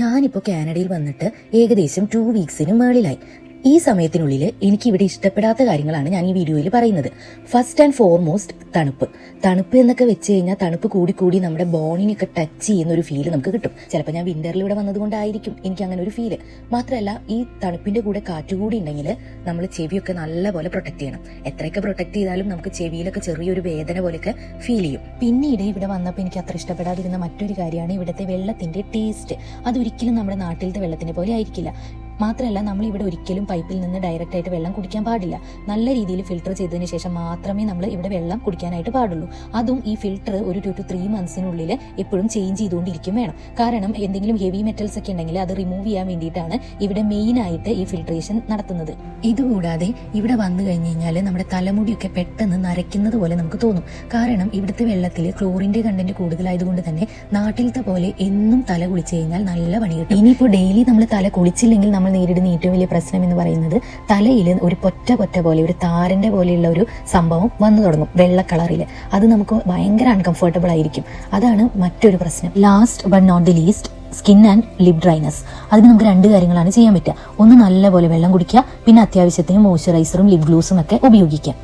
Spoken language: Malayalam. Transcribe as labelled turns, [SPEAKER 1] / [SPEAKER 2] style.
[SPEAKER 1] ഞാനിപ്പോൾ കാനഡയിൽ വന്നിട്ട് ഏകദേശം 2 വീക്സിന് മേളിലായി. ഈ സമയത്തിനുള്ളിൽ എനിക്ക് ഇവിടെ ഇഷ്ടപ്പെടാത്ത കാര്യങ്ങളാണ് ഞാൻ ഈ വീഡിയോയിൽ പറയുന്നത്. ഫസ്റ്റ് ആൻഡ് ഫോർമോസ്റ്റ് തണുപ്പ് എന്നൊക്കെ വെച്ച് കഴിഞ്ഞാൽ തണുപ്പ് കൂടി നമ്മുടെ ബോണിനൊക്കെ ടച്ച് ചെയ്യുന്ന ഒരു ഫീല് നമുക്ക് കിട്ടും. ചിലപ്പോൾ ഞാൻ വിന്ററിൽ ഇവിടെ വന്നതുകൊണ്ടായിരിക്കും എനിക്ക് അങ്ങനെ ഒരു ഫീല്. മാത്രമല്ല ഈ തണുപ്പിന്റെ കൂടെ കാറ്റുകൂടി ഉണ്ടെങ്കിൽ നമ്മൾ ചെവിയൊക്കെ നല്ലപോലെ പ്രൊട്ടക്ട് ചെയ്യണം. എത്രയൊക്കെ പ്രൊട്ടക്ട് ചെയ്താലും നമുക്ക് ചെവിയിലൊക്കെ ചെറിയൊരു വേദന പോലെയൊക്കെ ഫീൽ ചെയ്യും. പിന്നീട് ഇവിടെ വന്നപ്പോൾ എനിക്ക് അത്ര ഇഷ്ടപ്പെടാതിരുന്ന മറ്റൊരു കാര്യമാണ് ഇവിടുത്തെ വെള്ളത്തിന്റെ ടേസ്റ്റ്. അതൊരിക്കലും നമ്മുടെ നാട്ടിലത്തെ വെള്ളത്തിനെ പോലെ ആയിരിക്കില്ല. മാത്രമല്ല നമ്മൾ ഇവിടെ ഒരിക്കലും പൈപ്പിൽ നിന്ന് ഡയറക്റ്റ് ആയിട്ട് വെള്ളം കുടിക്കാൻ പാടില്ല. നല്ല രീതിയിൽ ഫിൽട്ടർ ചെയ്തതിന് ശേഷം മാത്രമേ നമ്മൾ ഇവിടെ വെള്ളം കുടിക്കാനായിട്ട് പാടുള്ളൂ. അതും ഈ ഫിൽട്ടർ ഒരു 2 to 3 മന്ത്സിനുള്ളിൽ എപ്പോഴും ചേഞ്ച് ചെയ്തുകൊണ്ടിരിക്കും വേണം. കാരണം എന്തെങ്കിലും ഹെവി മെറ്റൽസ് ഒക്കെ ഉണ്ടെങ്കിൽ അത് റിമൂവ് ചെയ്യാൻ വേണ്ടിയിട്ടാണ് ഇവിടെ മെയിൻ ആയിട്ട് ഈ ഫിൽട്രേഷൻ നടത്തുന്നത്. ഇതുകൂടാതെ ഇവിടെ വന്നു കഴിഞ്ഞ് കഴിഞ്ഞാൽ നമ്മുടെ തലമുടിയൊക്കെ പെട്ടെന്ന് നരയ്ക്കുന്നത് പോലെ നമുക്ക് തോന്നും. കാരണം ഇവിടുത്തെ വെള്ളത്തിൽ ക്ലോറിന്റെ കണ്ടന്റ് കൂടുതലായതുകൊണ്ട് തന്നെ നാട്ടിലത്തെ പോലെ എന്നും തല കുളിച്ചു കഴിഞ്ഞാൽ നല്ല പണി കിട്ടും. ഇനിയിപ്പോൾ ഡെയിലി നമ്മൾ തല കുളിച്ചില്ലെങ്കിൽ നമ്മൾ നേരിടുന്ന ഏറ്റവും വലിയ പ്രശ്നം എന്ന് പറയുന്നത് തലയിൽ ഒരു പൊറ്റ പോലെ ഒരു താരന്റെ പോലെയുള്ള ഒരു സംഭവം വന്നു തുടങ്ങും വെള്ള കളറിൽ. അത് നമുക്ക് ഭയങ്കര അൺകംഫർട്ടബിൾ ആയിരിക്കും. അതാണ് മറ്റൊരു പ്രശ്നം. Last but not the least, skin and lip dryness. അതിന് നമുക്ക് 2 കാര്യങ്ങളാണ് ചെയ്യാൻ പറ്റുക. ഒന്ന് നല്ലപോലെ വെള്ളം കുടിക്കുക, പിന്നെ അത്യാവശ്യത്തിന് മോയ്സ്ചറൈസറും ലിപ് ഗ്ലൂസും ഒക്കെ ഉപയോഗിക്കാം.